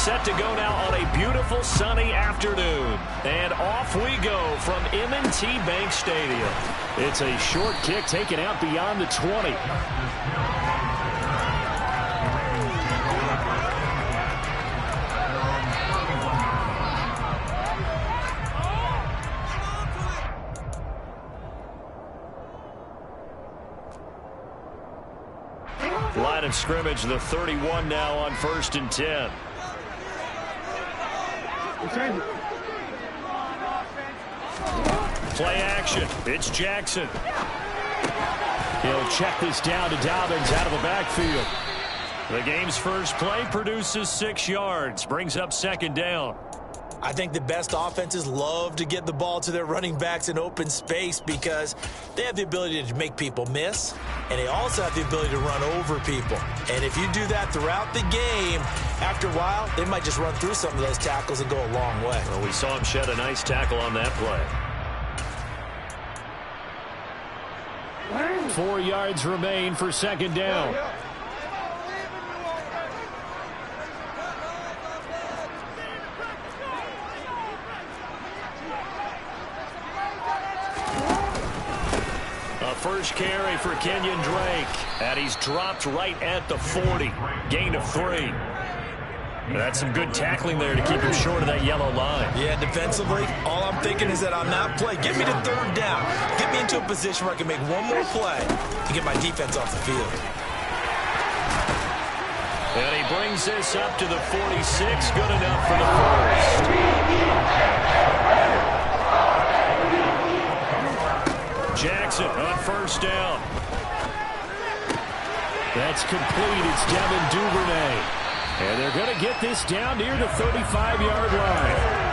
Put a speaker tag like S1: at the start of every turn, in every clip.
S1: set to go now on a beautiful sunny afternoon. And off we go from M&T Bank Stadium. It's a short kick taken out beyond the 20. Line of scrimmage, the 31 now on 1st and 10. Play action. It's Jackson. He'll check this down to Dobbins out of the backfield. The game's first play produces 6 yards, brings up 2nd down.
S2: I think the best offenses love to get the ball to their running backs in open space because they have the ability to make people miss, and they also have the ability to run over people. And if you do that throughout the game, after a while, they might just run through some of those tackles and go a long way.
S1: Well, we saw him shed a nice tackle on that play. 4 yards remain for 2nd down. First carry for Kenyon Drake, and he's dropped right at the 40. Gain of 3. That's some good tackling there to keep him short of that yellow line.
S2: Yeah, defensively, all I'm thinking is that on that play, get me to 3rd down. Get me into a position where I can make one more play to get my defense off the field.
S1: And he brings this up to the 46. Good enough for the first. Jackson on 1st down. That's complete. It's Devin Duvernay. And they're going to get this down near the 35-yard line.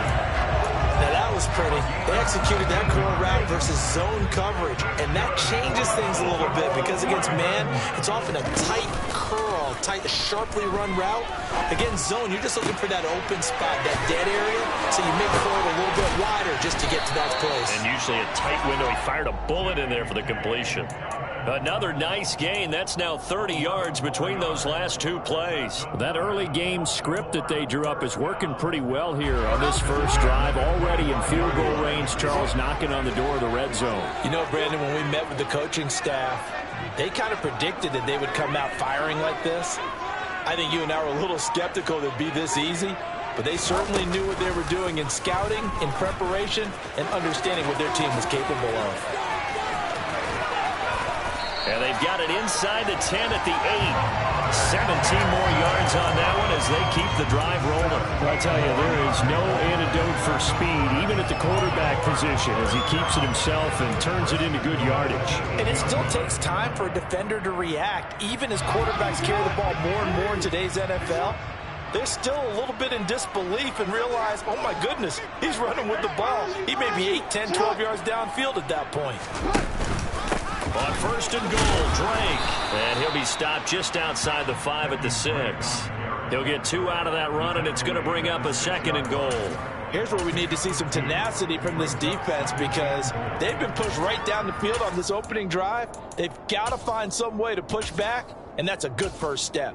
S2: Now that was pretty. They executed that curl route versus zone coverage. And that changes things a little bit because against man, it's often a tight curl, tight, sharply run route. Against zone, you're just looking for that open spot, that dead area, so you make forward a little bit wider just to get to that place.
S1: And usually a tight window. He fired a bullet in there for the completion. Another nice gain. That's now 30 yards between those last 2 plays. That early game script that they drew up is working pretty well here on this first drive. Already in field goal range, Charles knocking on the door of the red zone.
S2: You know, Brandon, when we met with the coaching staff, they kind of predicted that they would come out firing like this. I think you and I were a little skeptical that it'd be this easy, but they certainly knew what they were doing in scouting, in preparation, and understanding what their team was capable of.
S1: And they've got it inside the 10 at the 8. 17 more yards on that one as they keep the drive rolling. I tell you, there is no antidote for speed, even at the quarterback position, as he keeps it himself and turns it into good yardage.
S2: And it still takes time for a defender to react. Even as quarterbacks carry the ball more and more in today's NFL, they're still a little bit in disbelief and realize, oh my goodness, he's running with the ball. He may be 8, 10, 12 yards downfield at that point.
S1: On 1st and goal, Drake. And he'll be stopped just outside the 5 at the 6. He'll get 2 out of that run, and it's going to bring up a 2nd and goal.
S2: Here's where we need to see some tenacity from this defense because they've been pushed right down the field on this opening drive. They've got to find some way to push back, and that's a good first step.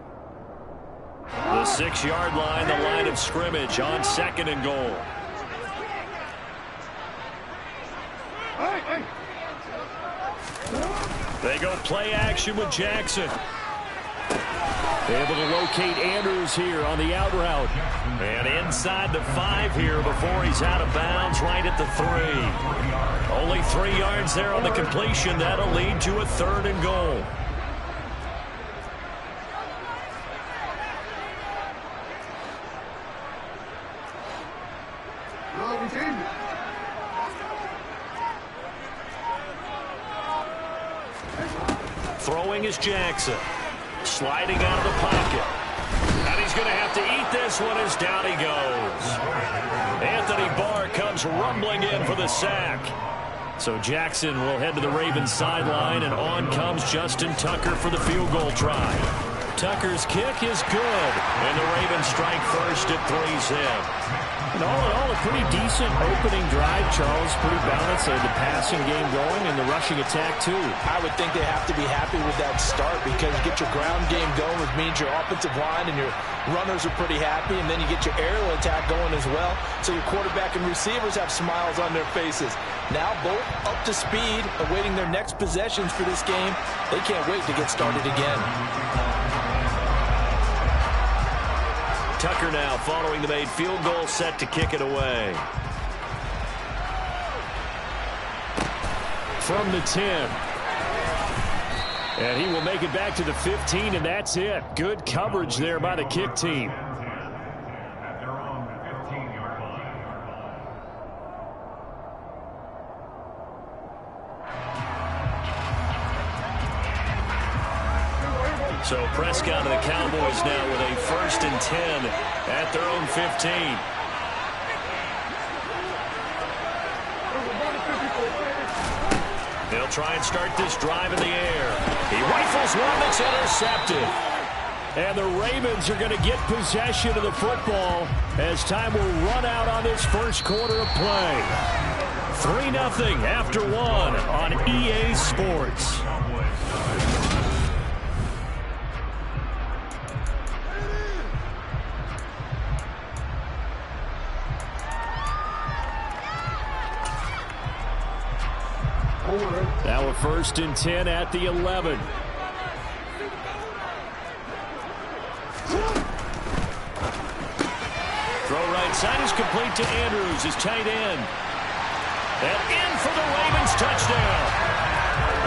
S1: The 6-yard line, the line of scrimmage on 2nd and goal. They go play action with Jackson. Able to locate Andrews here on the out route. And inside the 5 here before he's out of bounds right at the 3. Only 3 yards there on the completion. That'll lead to a 3rd and goal. Throwing is Jackson. Sliding out of the pocket. And he's going to have to eat this one as down he goes. Anthony Barr comes rumbling in for the sack. So Jackson will head to the Ravens sideline, and on comes Justin Tucker for the field goal try. Tucker's kick is good, and the Ravens strike first at 3's in. And all in all, a pretty decent opening drive, Charles. Pretty balanced. They had the passing game going and the rushing attack, too.
S2: I would think they have to be happy with that start because you get your ground game going, which means your offensive line and your runners are pretty happy, and then you get your aerial attack going as well. So your quarterback and receivers have smiles on their faces. Now both up to speed, awaiting their next possessions for this game. They can't wait to get started again.
S1: Tucker now following the made field goal, set to kick it away. From the 10. And he will make it back to the 15, and that's it. Good coverage there by the kick team. So Prescott and the Cowboys now with a 1st and 10 at their own 15. They'll try and start this drive in the air. He rifles one that's intercepted. And the Ravens are going to get possession of the football as time will run out on this first quarter of play. 3-0 after 1 on EA Sports. Now a 1st and 10 at the 11. Throw right side is complete to Andrews, his tight end. And in for the Ravens touchdown.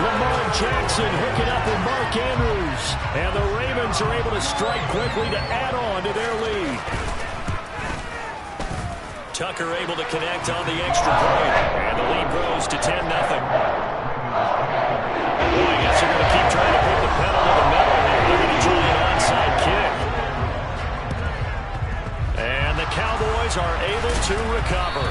S1: Lamar Jackson hooking up with Mark Andrews. And the Ravens are able to strike quickly to add on to their lead. Tucker able to connect on the extra point. And the lead grows to 10-0. Well, I guess they're going to keep trying to put the pedal to the metal here. They're going to try an onside kick. And the Cowboys are able to recover.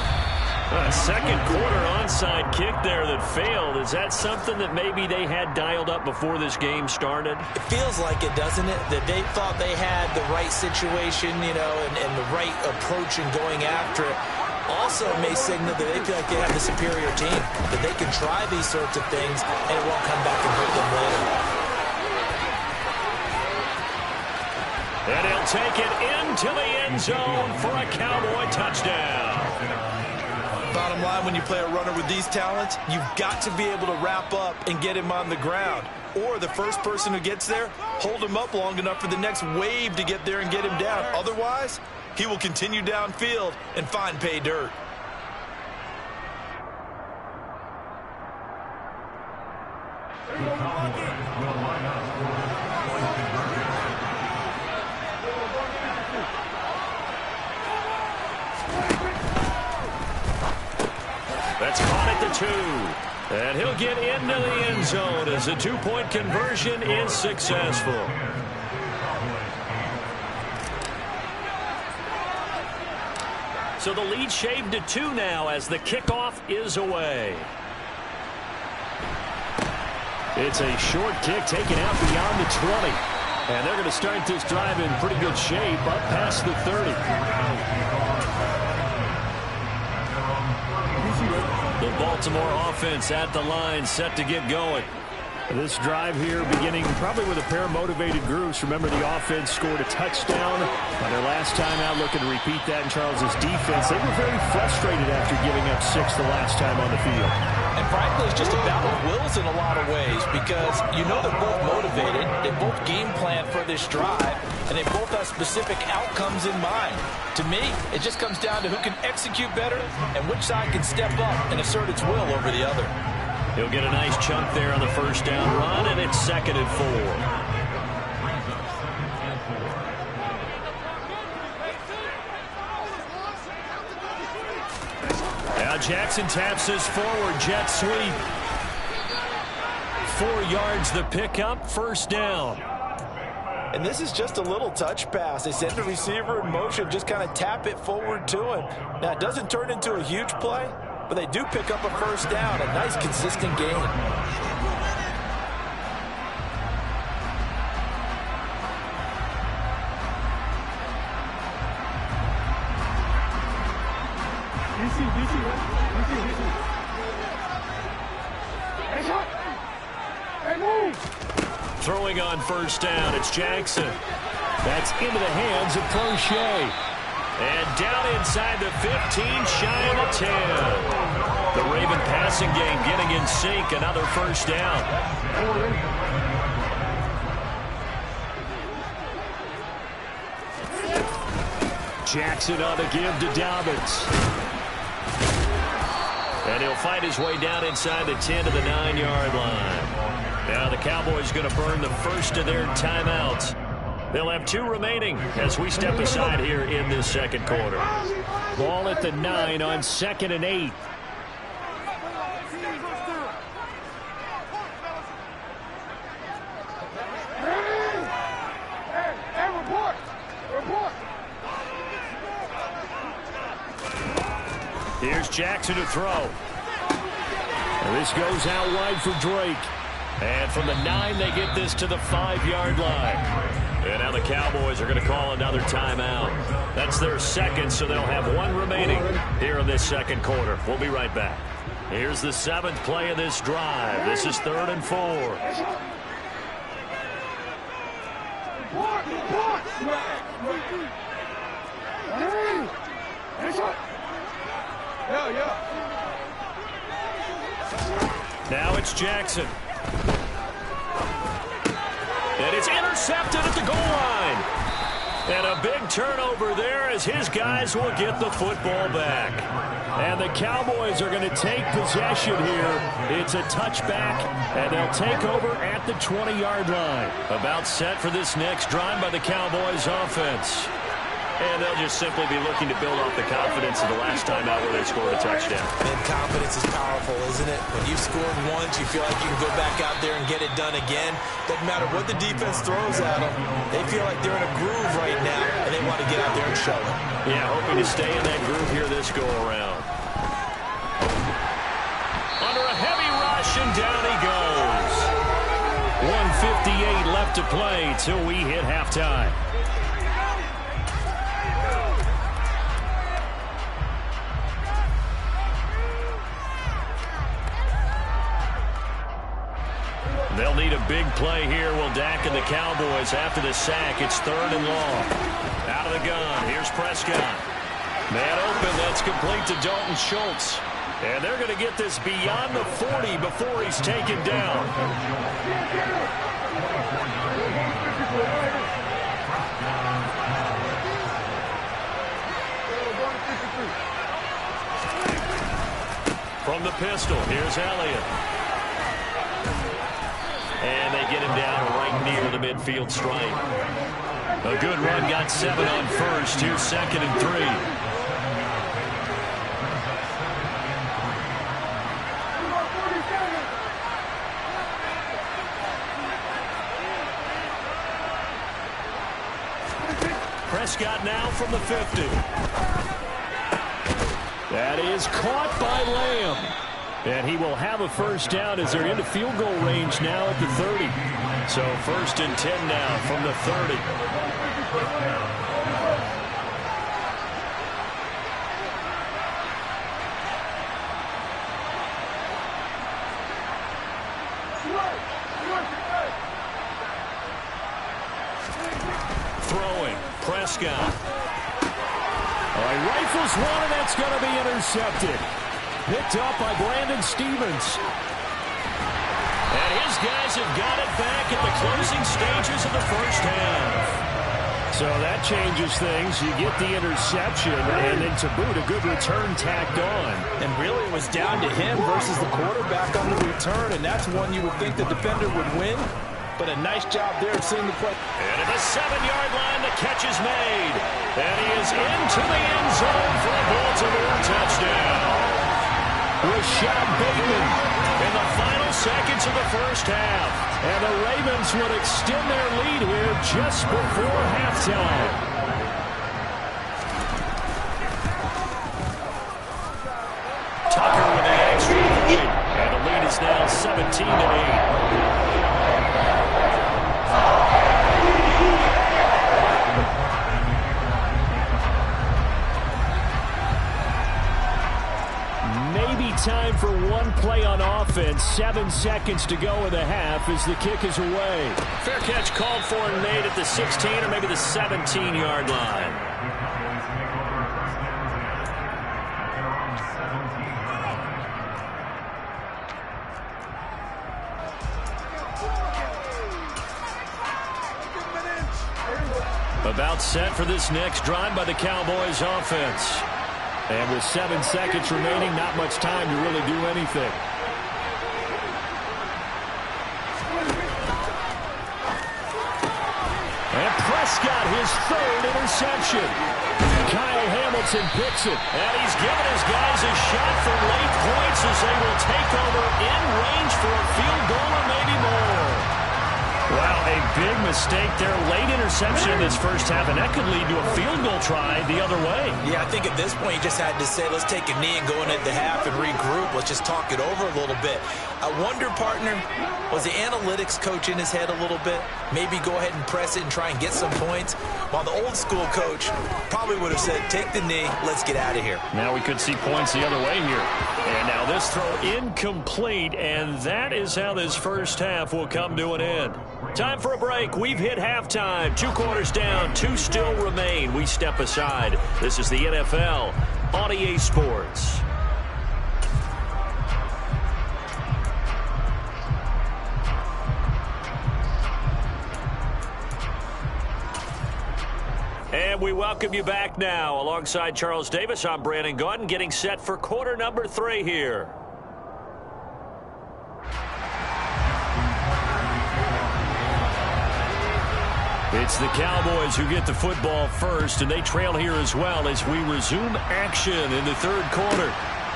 S1: A second quarter onside kick there that failed. Is that something that maybe they had dialed up before this game started?
S2: It feels like it, doesn't it? That they thought they had the right situation, you know, and the right approach in going after it. Also may signal that they feel like they have the superior team, that they can try these sorts of things and it won't come back and hurt them later.
S1: And he'll take it into the end zone for a Cowboy touchdown.
S2: Bottom line, when you play a runner with these talents, you've got to be able to wrap up and get him on the ground. Or the first person who gets there, hold him up long enough for the next wave to get there and get him down. Otherwise, he will continue downfield and find pay dirt.
S1: That's caught at the 2. And he'll get into the end zone as the 2-point conversion is successful. So the lead shaved to 2 now as the kickoff is away. It's a short kick taken out beyond the 20. And they're going to start this drive in pretty good shape up past the 30. The Baltimore offense at the line, set to get going. This drive here beginning probably with a pair of motivated groups. Remember, the offense scored a touchdown on their last time out. Looking to repeat that in Charles's defense. They were very frustrated after giving up 6 the last time on the field.
S2: And frankly, it's just a battle of wills in a lot of ways because you know they're both motivated. They both game plan for this drive, and they both have specific outcomes in mind. To me, it just comes down to who can execute better and which side can step up and assert its will over the other.
S1: He'll get a nice chunk there on the first down run, and it's 2nd and 4. Now Jackson taps this forward, jet sweep. 4 yards the pickup, first down.
S2: And this is just a little touch pass. They send the receiver in motion, just kind of tap it forward to him. Now, it doesn't turn into a huge play, but they do pick up a first down. A nice, consistent gain.
S1: Throwing on first down, it's Jackson. That's into the hands of Crochet. And down inside the 15, shy of the 10. The Raven passing game getting in sync, another first down. Jackson on the give to Dobbins. And he'll fight his way down inside the 10 to the 9-yard line. Now the Cowboys going to burn the first of their timeouts. They'll have 2 remaining as we step aside here in this second quarter. Ball at the 9 on 2nd and 8. Here's Jackson to throw. And this goes out wide for Drake. And from the 9, they get this to the 5-yard line. And now the Cowboys are going to call another timeout. That's their second, so they'll have 1 remaining here in this second quarter. We'll be right back. Here's the 7th play of this drive. This is 3rd and 4. Now it's Jackson. And it's intercepted at the goal line. And a big turnover there as his guys will get the football back. And the Cowboys are going to take possession here. It's a touchback, and they'll take over at the 20-yard line. About set for this next drive by the Cowboys offense. And they'll just simply be looking to build off the confidence of the last time out where they scored a touchdown.
S2: And confidence is powerful, isn't it? When you've scored once, you feel like you can go back out there and get it done again. Doesn't matter what the defense throws at them. They feel like they're in a groove right now, and they want to get out there and show it.
S1: Yeah, hoping to stay in that groove here this go-around. Under a heavy rush, and down he goes. 1:58 left to play till we hit halftime. They'll need a big play here. Will Dak and the Cowboys after the sack. It's 3rd and long. Out of the gun. Here's Prescott. Man open. That's complete to Dalton Schultz. And they're going to get this beyond the 40 before he's taken down. From the pistol, here's Elliott. And they get him down right near the midfield stripe. A good run, got 7 on first, 2 second and 3. Prescott now from the 50. That is caught by Lamb. And he will have a first down as they're into field goal range now at the 30. So 1st and 10 now from the 30. Throwing, Prescott. All right, rifles one, and that's going to be intercepted. Picked up by Brandon Stevens. And his guys have got it back at the closing stages of the first half. So that changes things. You get the interception, and then to boot, a good return tacked on.
S2: And really it was down to him versus the quarterback on the return, and that's one you would think the defender would win. But a nice job there of seeing the play.
S1: And at the 7-yard line, the catch is made. And he is into the end zone for a Baltimore touchdown. Rashad Bateman in the final seconds of the first half. And the Ravens would extend their lead here just before halftime. Tucker with the extra point. And the lead is now 17-8. Time for one play on offense. offense. 7 seconds to go in the half as the kick is away. Fair catch called for and made at the 16 or maybe the 17-yard line. About set for this next drive by the Cowboys offense. And with 7 seconds remaining, not much time to really do anything. And Prescott, his third interception. Kyle Hamilton picks it. And he's given his guys a shot for late points as they will take over in range for a field goal or maybe more. Wow, a big mistake there. Late interception in this first half, and that could lead to a field goal try the other way.
S2: Yeah, I think at this point you just had to say, let's take a knee and go into the half and regroup. Let's just talk it over a little bit. I wonder, partner, was the analytics coach in his head a little bit? Maybe go ahead and press it and try and get some points? While the old school coach probably would have said, take the knee, let's get out of here.
S1: Now we could see points the other way here. And now this throw incomplete, and that is how this first half will come to an end. Time for a break. We've hit halftime. 2 quarters down, 2 still remain. We step aside. This is the NFL on EA Sports. And we welcome you back now. Alongside Charles Davis, I'm Brandon Gaudin, getting set for quarter number 3 here. It's the Cowboys who get the football first, and they trail here as well as we resume action in the third quarter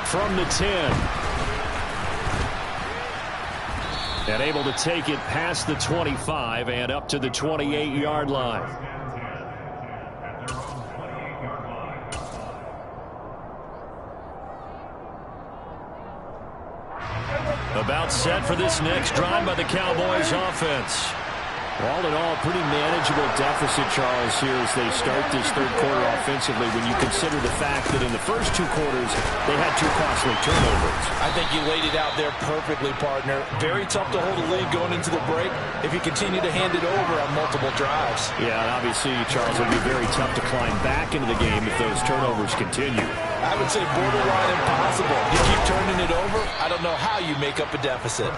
S1: from the 10. And able to take it past the 25 and up to the 28-yard line. About set for this next drive by the Cowboys offense. All in all, pretty manageable deficit, Charles, here as they start this third quarter offensively when you consider the fact that in the first 2 quarters, they had 2 costly turnovers.
S2: I think you laid it out there perfectly, partner. Very tough to hold a lead going into the break if you continue to hand it over on multiple drives.
S1: Yeah, and obviously, Charles, it'll be very tough to climb back into the game if those turnovers continue.
S2: I would say borderline impossible. You keep turning it over, I don't know how you make up a deficit.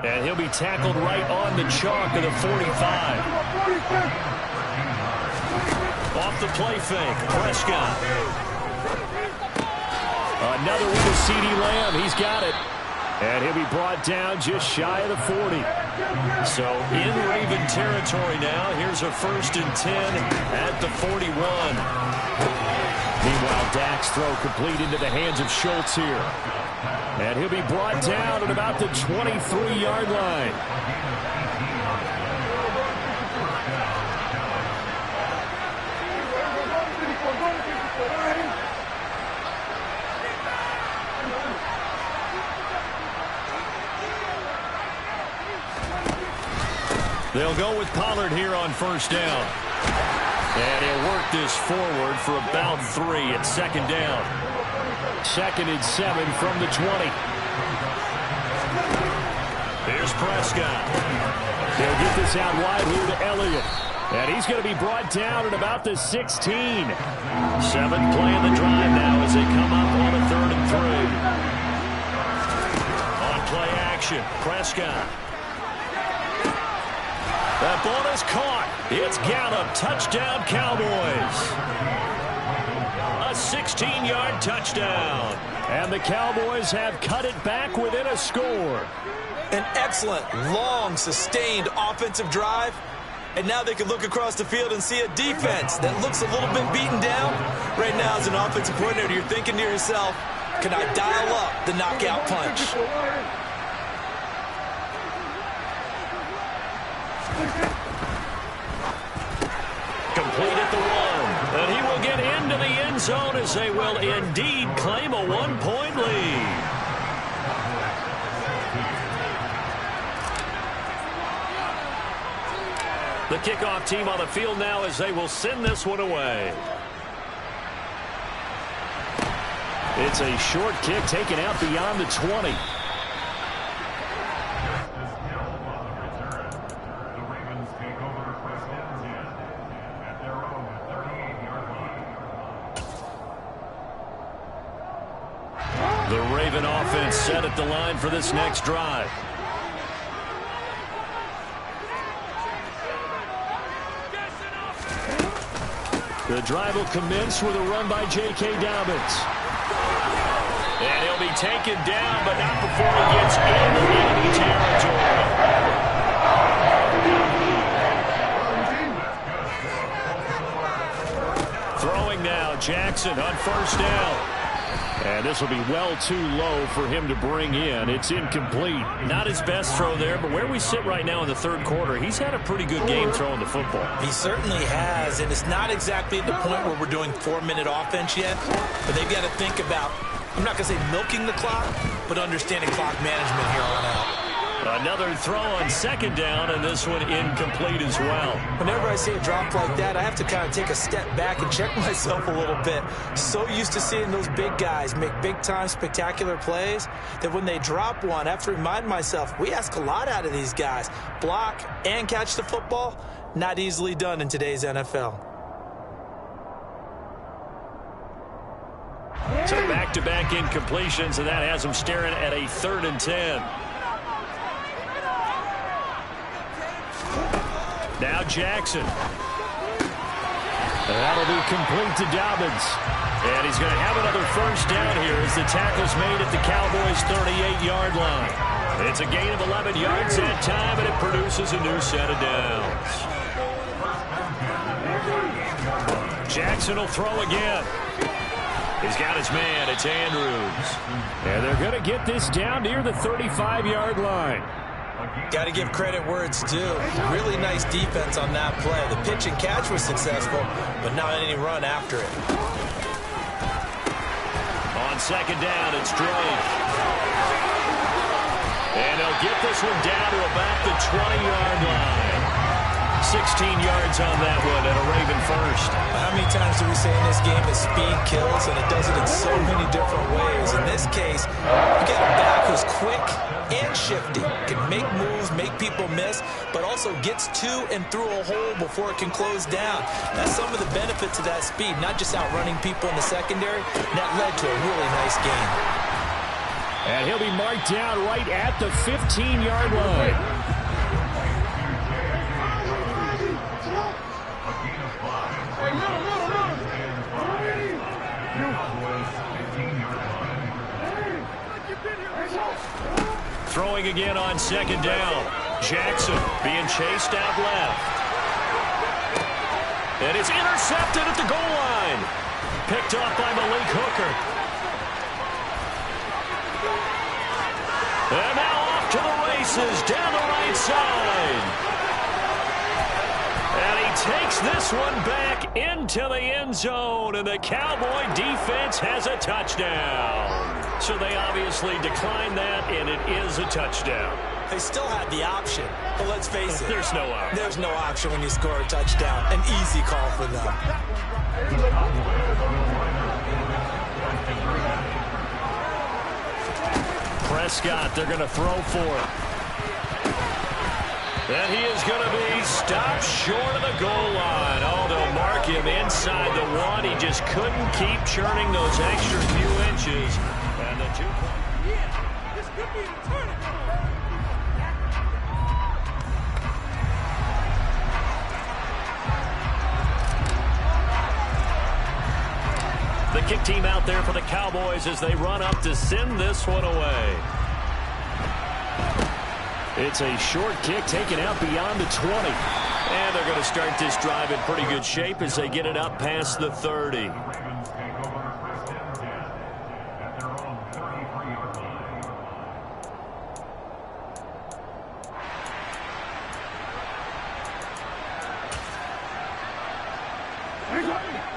S1: And he'll be tackled right on the chalk of the 45. Off the play fake, Prescott. Another one to CeeDee Lamb. He's got it. And he'll be brought down just shy of the 40. So in Raven territory now. Here's a 1st and 10 at the 41. Meanwhile, Dak's throw complete into the hands of Schultz here. And he'll be brought down at about the 23-yard line. They'll go with Pollard here on 1st down. And he'll work this forward for about 3 at 2nd down. 2nd and 7 from the 20. Here's Prescott. They'll get this out wide here to Elliott. And he's going to be brought down at about the 16. 7th play of the drive now as they come up on a 3rd and 3. On play action, Prescott. That ball is caught. It's Gallup. Touchdown, Cowboys. A 16-yard touchdown. And the Cowboys have cut it back within a score.
S2: An excellent, long, sustained offensive drive. And now they can look across the field and see a defense that looks a little bit beaten down. Right now, as an offensive coordinator, you're thinking to yourself, can I dial up the knockout punch?
S1: Complete at the 1. And he will get into the end zone as they will indeed claim a 1-point lead. The kickoff team on the field now as they will send this one away. It's a short kick taken out beyond the 20. Raven offense set at the line for this next drive. The drive will commence with a run by J.K. Dobbins. And he'll be taken down, but not before he gets into enemy territory. Throwing now, Jackson on first down. And this will be well too low for him to bring in. It's incomplete. Not his best throw there, but where we sit right now in the third quarter, he's had a pretty good game throwing the football.
S2: He certainly has, and it's not exactly at the point where we're doing 4-minute offense yet, but they've got to think about, I'm not going to say milking the clock, but understanding clock management here on out.
S1: Another throw on second down, and this one incomplete as well.
S2: Whenever I see a drop like that, I have to kind of take a step back and check myself a little bit. So used to seeing those big guys make big-time spectacular plays that when they drop one, I have to remind myself, we ask a lot out of these guys. Block and catch the football, not easily done in today's NFL.
S1: So back-to-back incompletions, and that has him staring at a 3rd and 10. Now Jackson. That'll be complete to Dobbins. And he's going to have another first down here as the tackle's made at the Cowboys' 38-yard line. It's a gain of 11 yards that time, and it produces a new set of downs. Jackson will throw again. He's got his man. It's Andrews. And they're going to get this down near the 35-yard line.
S2: Got to give credit where it's due. Really nice defense on that play. The pitch and catch was successful, but not any run after it.
S1: On second down, it's Drake. And they'll get this one down to about the 20-yard line. 16 yards on that one and a Raven first.
S2: How many times do we say in this game that speed kills, and it does it in so many different ways? In this case, you got a back who's quick and shifty, can make moves, make people miss, but also gets to and through a hole before it can close down. That's some of the benefits of that speed, not just outrunning people in the secondary. That led to a really nice game.
S1: And he'll be marked down right at the 15-yard line. Throwing again on second down. Jackson being chased out left. And it's intercepted at the goal line. Picked off by Malik Hooker. And now off to the races down the right side. And he takes this one back into the end zone. And the Cowboy defense has a touchdown. So they obviously declined that, and it is a touchdown.
S2: They still had the option, but let's face it.
S1: There's no option.
S2: There's no option when you score a touchdown. An easy call for them.
S1: Prescott, they're going to throw for. And he is going to be stopped short of the goal line. Oh, they'll mark him inside the 1. He just couldn't keep churning those extra few inches. And the 2 point.
S3: Yeah, this could be the turning.
S1: The kick team out there for the Cowboys as they run up to send this one away. It's a short kick taken out beyond the 20. And they're going to start this drive in pretty good shape as they get it up past the 30.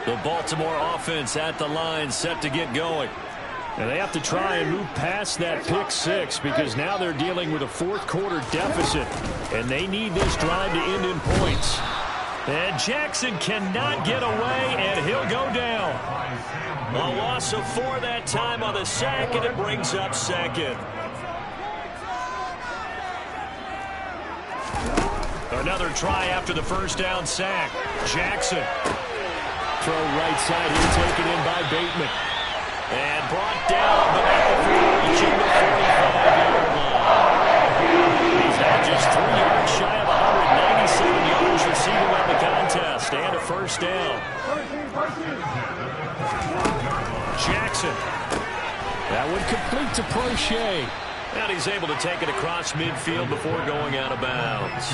S1: The Baltimore offense at the line set to get going. And they have to try and move past that pick six because now they're dealing with a fourth quarter deficit. And they need this drive to end in points. And Jackson cannot get away, and he'll go down. A loss of 4 that time on the sack, and it brings up second. Another try after the first down sack. Jackson. Throw right side here taken in by Bateman. And brought down, but not before reaching the 45-yard line. He's now just 3 yards shy of 197 yards receiving on the contest. And a first down. Jackson. That would complete to Prochet. And he's able to take it across midfield before going out of bounds.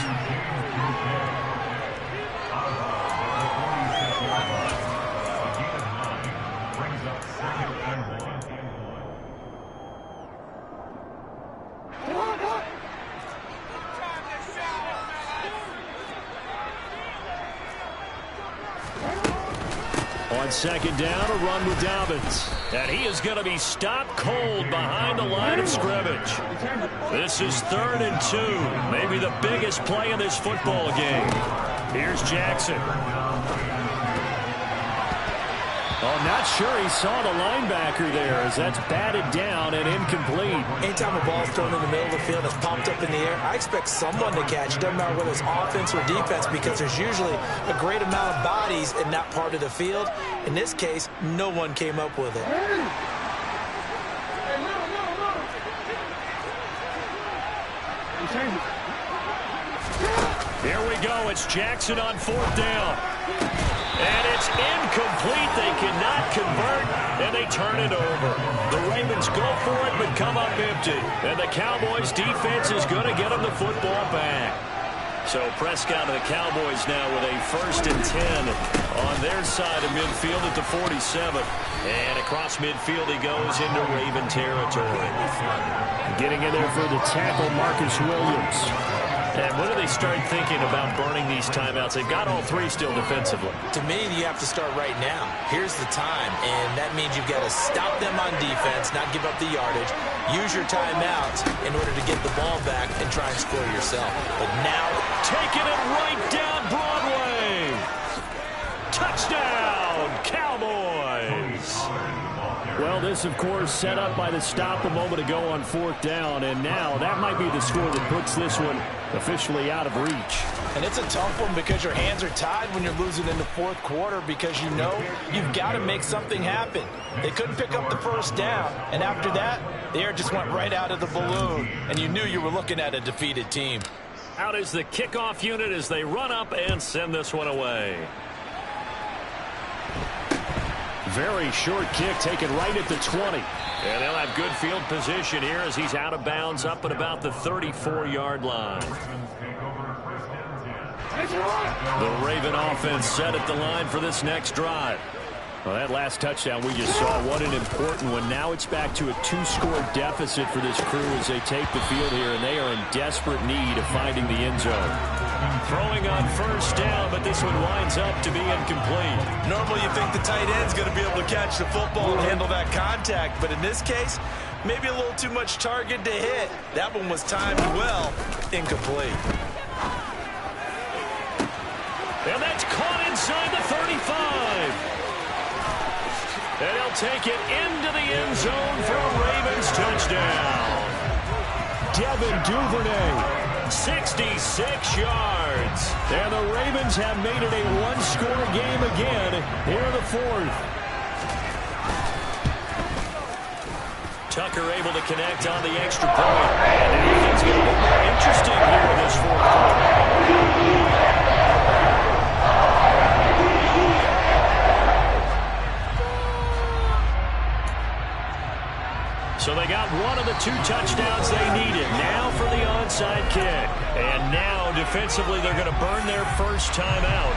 S1: On second down, a run with Dobbins. And he is going to be stopped cold behind the line of scrimmage. This is 3rd and 2. Maybe the biggest play in this football game. Here's Jackson. Oh, not sure he saw the linebacker there as that's batted down and incomplete.
S2: Anytime a ball's thrown in the middle of the field that's popped up in the air, I expect someone to catch. It doesn't matter whether it's offense or defense because there's usually a great amount of bodies in that part of the field. In this case, no one came up with it.
S1: Here we go. It's Jackson on 4th down. And it's incomplete. They cannot convert, and they turn it over. The Ravens go for it, but come up empty. And the Cowboys' defense is going to get them the football back. So Prescott and the Cowboys now with a 1st and 10 on their side of midfield at the 47. And across midfield he goes into Raven territory. Getting in there for the tackle, Marcus Williams. And when do they start thinking about burning these timeouts? They've got all 3 still defensively.
S2: To me, you have to start right now. Here's the time, and that means you've got to stop them on defense, not give up the yardage. Use your timeouts in order to get the ball back and try and score yourself. But now,
S1: taking it right down Broadway. Touchdown, Cowboys. Well, this, of course, set up by the stop a moment ago on 4th down, and now that might be the score that puts this one officially out of reach.
S4: And it's a tough one because your hands are tied when you're losing in the 4th quarter because you know you've got to make something happen. They couldn't pick up the 1st down, and after that, the air just went right out of the balloon, and you knew you were looking at a defeated team.
S1: Out is the kickoff unit as they run up and send this one away. Very short kick taken right at the 20. And they'll have good field position here as he's out of bounds up at about the 34-yard line. The Raven offense set at the line for this next drive. Well, that last touchdown we just saw, what an important one. Now it's back to a 2-score deficit for this crew as they take the field here, and they are in desperate need of finding the end zone. Throwing on 1st down, but this one winds up to be incomplete.
S4: Normally you think the tight end's going to be able to catch the football and handle that contact, but in this case, maybe a little too much target to hit. That one was timed well, incomplete.
S1: And that's caught inside the 35. And he'll take it into the end zone for a Ravens touchdown. Devin Duvernay, 66 yards. And the Ravens have made it a 1-score game again here in the 4th. Tucker able to connect on the extra point. And everything's going to be more interesting here in this 4th quarter. So they got one of the 2 touchdowns they needed. Now for the onside kick. And now defensively they're going to burn their 1st time out.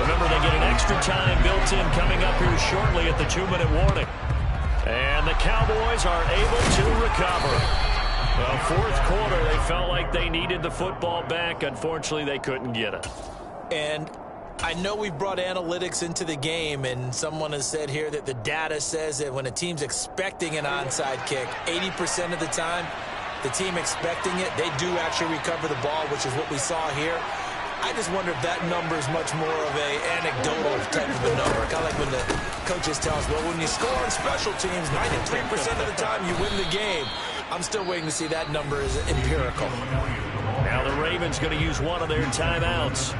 S1: Remember, they get an extra time built in coming up here shortly at the 2-minute warning. And the Cowboys are able to recover. Well, 4th quarter, they felt like they needed the football back. Unfortunately, they couldn't get it.
S2: And I know we brought analytics into the game, and someone has said here that the data says that when a team's expecting an onside kick, 80% of the time, the team expecting it, they do actually recover the ball, which is what we saw here. I just wonder if that number is much more of an anecdotal type of a number. Kind of like when the coaches tell us, well, when you score on special teams, 93% of the time you win the game. I'm still waiting to see that number is empirical.
S1: Now the Ravens going to use one of their timeouts.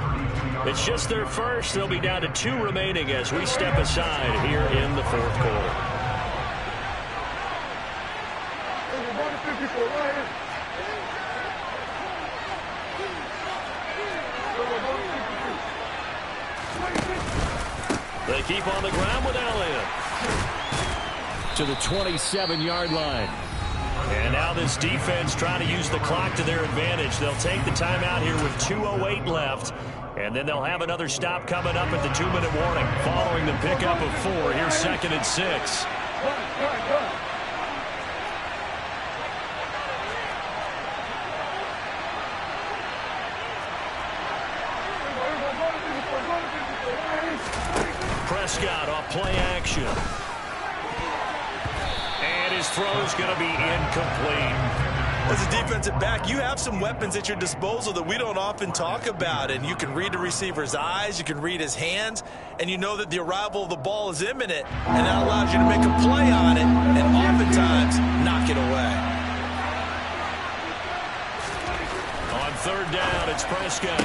S1: It's just their first. They'll be down to 2 remaining as we step aside here in the 4th quarter. They keep on the ground with Elliott. To the 27-yard line. And now this defense trying to use the clock to their advantage. They'll take the timeout here with 2:08 left. And then they'll have another stop coming up at the 2-minute warning. Following the pickup of 4, here's 2nd and 6. Prescott off play action. And his throw is going to be incomplete.
S2: As a defensive back, you have some weapons at your disposal that we don't often talk about, and you can read the receiver's eyes, you can read his hands, and you know that the arrival of the ball is imminent, and that allows you to make a play on it and oftentimes knock it away.
S1: On 3rd down, it's Prescott.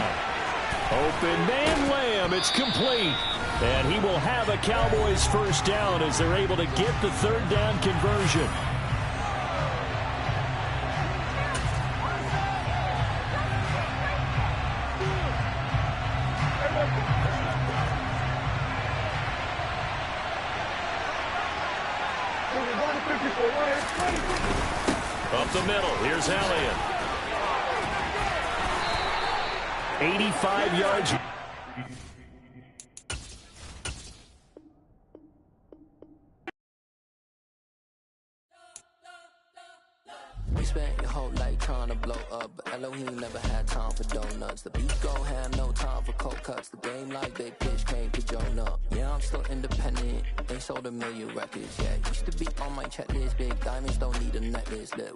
S1: Open man Lamb, it's complete. And he will have a Cowboys 1st down as they're able to get the 3rd down conversion. Up the middle, here's Elliott. 85 yards.
S5: We spent your whole life trying to blow up, but Elohim never had time for donuts. The beat gon' have no time for cold cuts. The game like Big Pitch came to Jonah. Yeah, I'm still independent. They sold 1 million records, yeah. Used to be on my checklist. Big diamonds don't need a necklace. Look,